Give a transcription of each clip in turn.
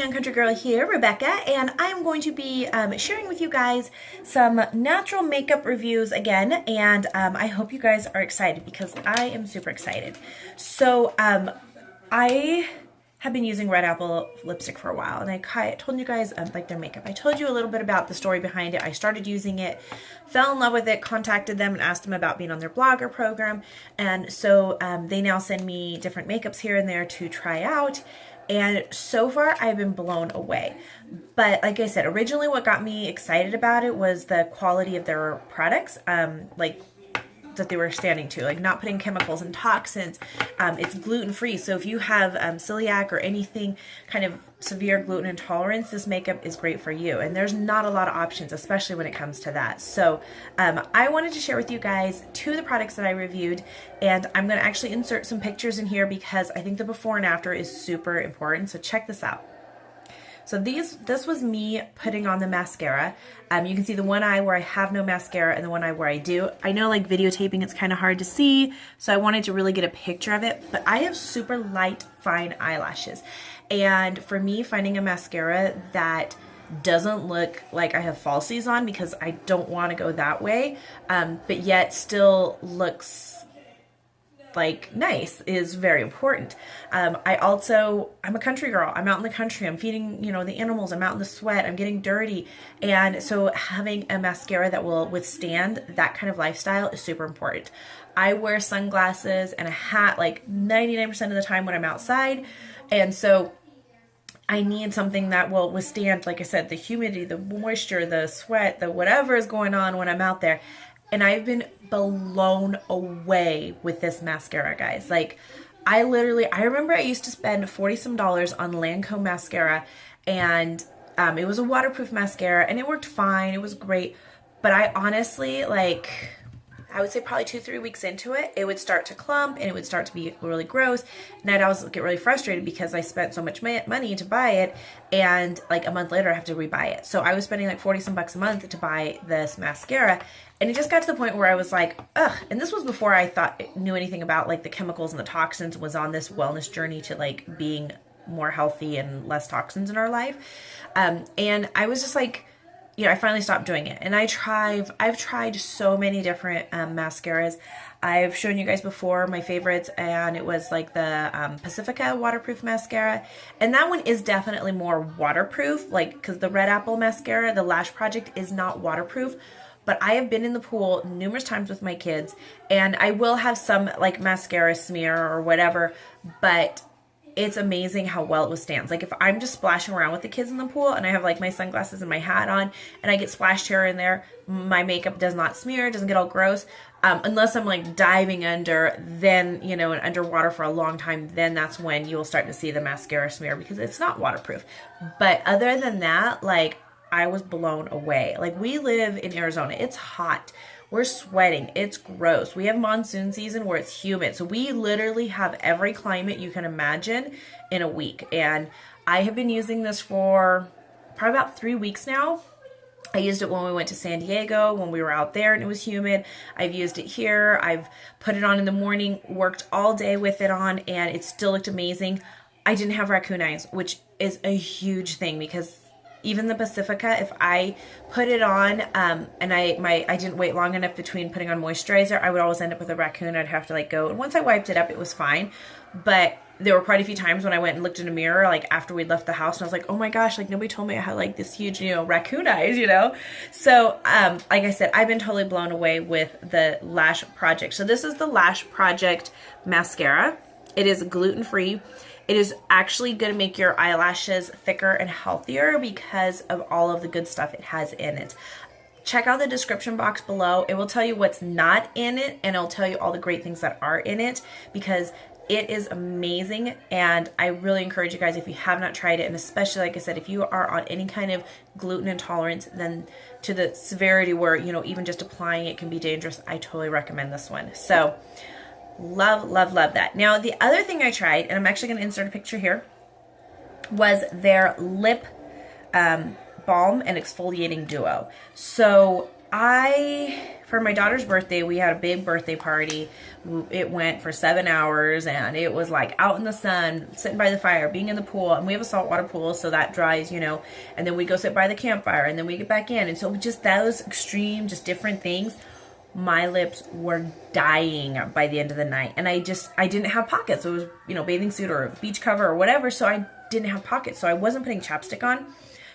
young country girl here, Rebecca, and I'm going to be sharing with you guys some natural makeup reviews again, and I hope you guys are excited because I am super excited. So I have been using Red Apple lipstick for a while, and I told you guys like their makeup. I told you a little bit about the story behind it. I started using it, fell in love with it, contacted them and asked them about being on their blogger program, and so they now send me different makeups here and there to try out. And so far, I've been blown away. But like I said, originally what got me excited about it was the quality of their products, like that they were standing to, like not putting chemicals and toxins. It's gluten-free, so if you have celiac or anything kind of severe gluten intolerance, this makeup is great for you. And there's not a lot of options, especially when it comes to that. So I wanted to share with you guys two of the products that I reviewed, and I'm going to actually insert some pictures in here because I think the before and after is super important. So check this out. So this was me putting on the mascara. You can see the one eye where I have no mascara and the one eye where I do. I know like videotaping it's kind of hard to see, so I wanted to really get a picture of it, but I have super light, fine eyelashes. And for me, finding a mascara that doesn't look like I have falsies on, because I don't want to go that way, but yet still looks like nice, is very important. I'm a country girl. I'm out in the country. I'm feeding, the animals. I'm out in the sweat. I'm getting dirty. And so having a mascara that will withstand that kind of lifestyle is super important. I wear sunglasses and a hat like 99% of the time when I'm outside. And so I need something that will withstand, like I said, the humidity, the moisture, the sweat, the whatever is going on when I'm out there. And I've been blown away with this mascara, guys. Like, I remember I used to spend $40 some on Lancome mascara, and it was a waterproof mascara, and it worked fine. It was great. But I honestly, I would say probably 2-3 weeks into it, it would start to clump and it would start to be really gross. And I'd always get really frustrated because I spent so much money to buy it, and like a month later I have to rebuy it. So I was spending like 40 some bucks a month to buy this mascara, and it just got to the point where I was like, ugh. And this was before I knew anything about like the chemicals and the toxins, was on this wellness journey to like being more healthy and less toxins in our life. And I was just like, I finally stopped doing it. And I've tried so many different mascaras. I've shown you guys before my favorites, and it was like the Pacifica waterproof mascara. And that one is definitely more waterproof, because the Red Apple mascara, the Lash Project, is not waterproof. But I have been in the pool numerous times with my kids, and I will have some like mascara smear or whatever, but it's amazing how well it withstands. Like if I'm just splashing around with the kids in the pool and I have like my sunglasses and my hat on and I get splashed here and there, my makeup does not smear, doesn't get all gross. Unless I'm like diving under, then, and underwater for a long time, then that's when you'll start to see the mascara smear because it's not waterproof. But other than that, I was blown away. Like, we live in Arizona. It's hot. We're sweating. It's gross. We have monsoon season where it's humid. So we literally have every climate you can imagine in a week. And I have been using this for probably about 3 weeks now. I used it when we went to San Diego, when we were out there and it was humid. I've used it here. I've put it on in the morning, worked all day with it on, and it still looked amazing. I didn't have raccoon eyes, which is a huge thing, because even the Pacifica, if I put it on and I didn't wait long enough between putting on moisturizer, I would always end up with a raccoon. I'd have to go. And once I wiped it up, it was fine. But there were quite a few times when I went and looked in a mirror, after we'd left the house, and I was like, oh my gosh, nobody told me I had this huge, raccoon eyes, So, like I said, I've been totally blown away with the Lash Project. So this is the Lash Project mascara. It is gluten-free. It is actually going to make your eyelashes thicker and healthier because of all of the good stuff it has in it. Check out the description box below. It will tell you what's not in it, and it'll tell you all the great things that are in it, because it is amazing. And I really encourage you guys, if you have not tried it, and especially, like I said, if you are on any kind of gluten intolerance, then to the severity where, even just applying it can be dangerous, I totally recommend this one. So love, love, love that. Now, the other thing I tried, and I'm actually going to insert a picture here, was their lip balm and exfoliating duo. So for my daughter's birthday, we had a big birthday party. It went for 7 hours, and it was like out in the sun, sitting by the fire, being in the pool. And we have a saltwater pool, so that dries, you know, and then we go sit by the campfire, and then we get back in. And so just those extreme, just different things. My lips were dying by the end of the night, and I didn't have pockets. So it was, you know, bathing suit or beach cover or whatever, so I didn't have pockets. So I wasn't putting chapstick on.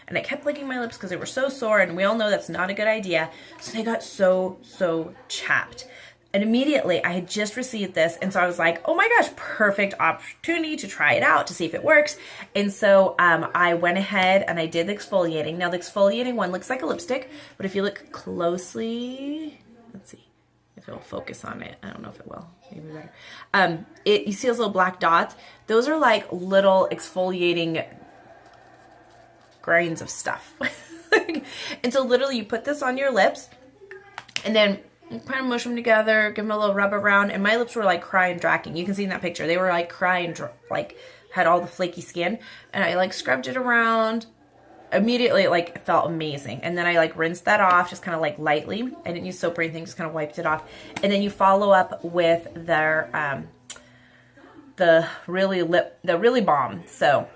And I kept licking my lips because they were so sore, and we all know that's not a good idea. So they got so chapped. And immediately I had just received this, and so I was like, oh my gosh, perfect opportunity to try it out to see if it works. And so I went ahead and I did the exfoliating. Now the exfoliating one looks like a lipstick, but if you look closely, let's see if it'll focus on it. I don't know if it will. Maybe better. You see those little black dots? Those are like little exfoliating grains of stuff. And so literally you put this on your lips, and then kind of mush them together, give them a little rub around, and my lips were like crying, dragging. You can see in that picture, they were like crying, like had all the flaky skin, and I like scrubbed it around. Immediately it like felt amazing, and then I like rinsed that off, just kind of like lightly. I didn't use soap or anything, just kind of wiped it off. And then you follow up with their the really balm. So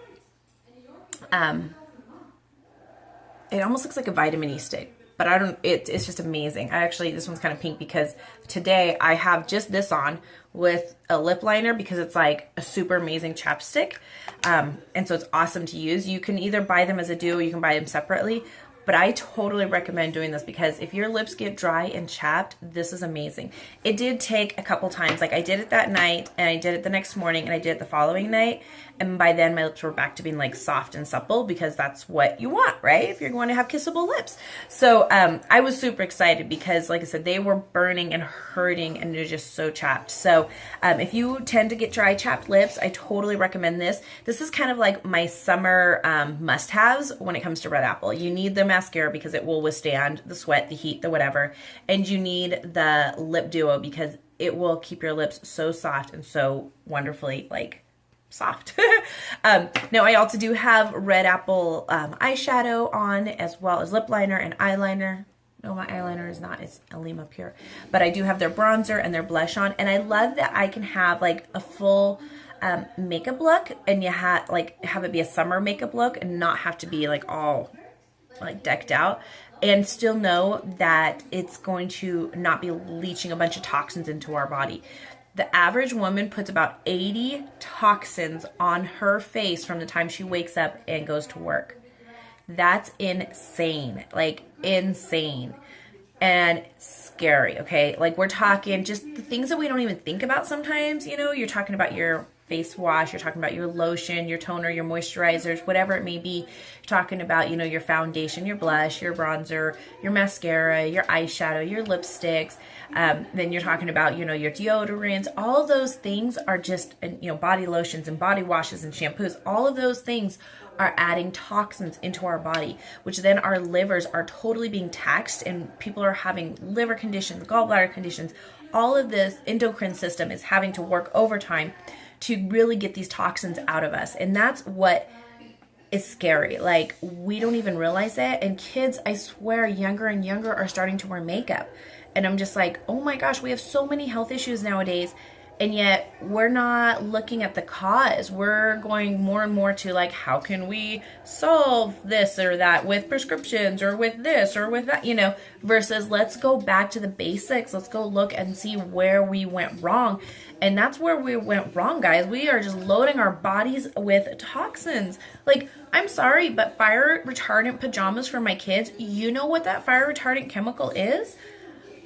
it almost looks like a vitamin E stick, but I don't, it's just amazing. This one's kind of pink because today I have just this on with a lip liner because it's like a super amazing chapstick. And so it's awesome to use. You can either buy them as a duo, you can buy them separately, but I totally recommend doing this because if your lips get dry and chapped, this is amazing. It did take a couple times. Like I did it that night, and I did it the next morning, and I did it the following night. And by then my lips were back to being like soft and supple, because that's what you want, right? If you're going to have kissable lips. So I was super excited because, like I said, they were burning and hurting, and they're just so chapped. So if you tend to get dry, chapped lips, I totally recommend this. This is kind of like my summer must-haves when it comes to Red Apple. You need the mascara because it will withstand the sweat, the heat, the whatever. And you need the lip duo because it will keep your lips so soft and so wonderfully like soft. Now I also do have Red Apple eyeshadow on, as well as lip liner and eyeliner. No, my eyeliner is not, it's Alima Pure. But I do have their bronzer and their blush on, and I love that I can have like a full makeup look, and you have it be a summer makeup look and not have to be like all like decked out, and still know that it's going to not be leaching a bunch of toxins into our body. The average woman puts about 80 toxins on her face from the time she wakes up and goes to work. That's insane, like insane and scary, okay? Like we're talking just the things that we don't even think about sometimes, you know, you're talking about your face wash, you're talking about your lotion, your toner, your moisturizers, whatever it may be. You're talking about, you know, your foundation, your blush, your bronzer, your mascara, your eyeshadow, your lipsticks. Then you're talking about, you know, your deodorants. All of those things are just, you know, body lotions and body washes and shampoos. All of those things are adding toxins into our body, which then our livers are totally being taxed, and people are having liver conditions, gallbladder conditions. All of this endocrine system is having to work overtime to really get these toxins out of us. And that's what is scary. Like we don't even realize that. And kids, I swear, younger and younger are starting to wear makeup. And I'm just like, oh my gosh, we have so many health issues nowadays. And yet we're not looking at the cause. We're going more and more to like, how can we solve this or that with prescriptions or with this or with that, you know, versus let's go back to the basics. Let's go look and see where we went wrong. And that's where we went wrong, guys. We are just loading our bodies with toxins. Like, I'm sorry, but fire retardant pajamas for my kids, you know what that fire retardant chemical is?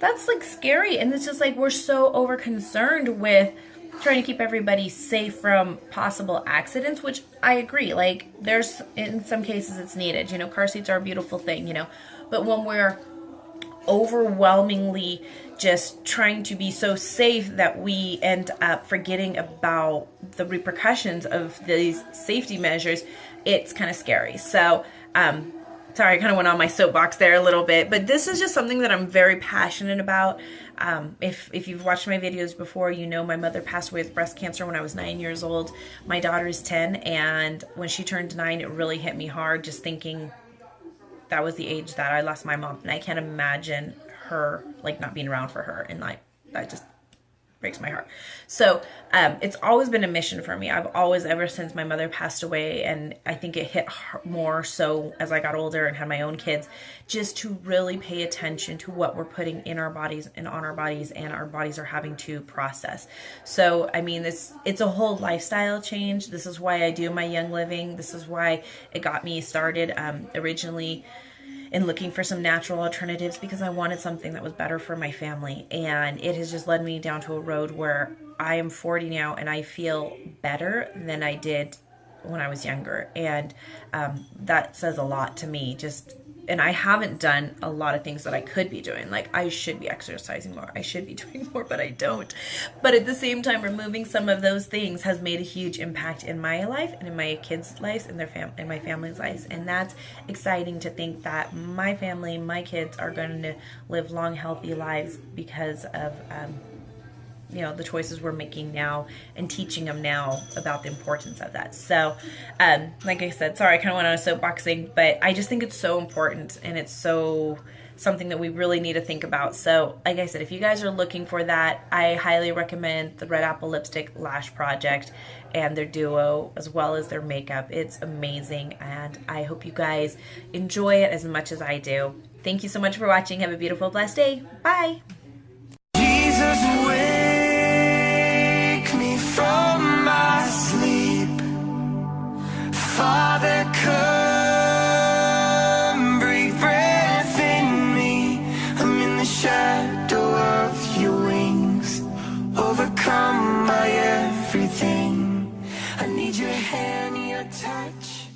That's like scary. And it's just like we're so over concerned with trying to keep everybody safe from possible accidents, which I agree. Like there's, in some cases it's needed, you know, car seats are a beautiful thing, you know, but when we're overwhelmingly just trying to be so safe that we end up forgetting about the repercussions of these safety measures, it's kind of scary. So, sorry, I kind of went on my soapbox there a little bit, but this is just something that I'm very passionate about. If you've watched my videos before, you know my mother passed away with breast cancer when I was 9 years old. My daughter is 10, and when she turned 9, it really hit me hard just thinking that was the age that I lost my mom, and I can't imagine her, like not being around for her, and like that just breaks my heart. So it's always been a mission for me. I've always, ever since my mother passed away, and I think it hit more so as I got older and had my own kids, just to really pay attention to what we're putting in our bodies and on our bodies, and our bodies are having to process. So I mean, it's a whole lifestyle change. This is why I do my Young Living. This is why it got me started originally in looking for some natural alternatives, because I wanted something that was better for my family. And it has just led me down to a road where I am 40 now and I feel better than I did when I was younger. And that says a lot to me. And I haven't done a lot of things that I could be doing. Like, I should be exercising more, I should be doing more, but I don't. But at the same time, removing some of those things has made a huge impact in my life and in my kids' lives and in my family's lives. And that's exciting to think that my family, my kids are going to live long, healthy lives because of you know, the choices we're making now, and teaching them now about the importance of that. So, like I said, sorry, I kind of went on a soapboxing, but I just think it's so important, and it's so something that we really need to think about. So, like I said, if you guys are looking for that, I highly recommend the Red Apple Lipstick Lash Project and their duo, as well as their makeup. It's amazing, and I hope you guys enjoy it as much as I do. Thank you so much for watching. Have a beautiful, blessed day. Bye. Jesus, wake me from my sleep. Father, come, breathe breath in me. I'm in the shadow of your wings, overcome by everything. I need your hand, your touch.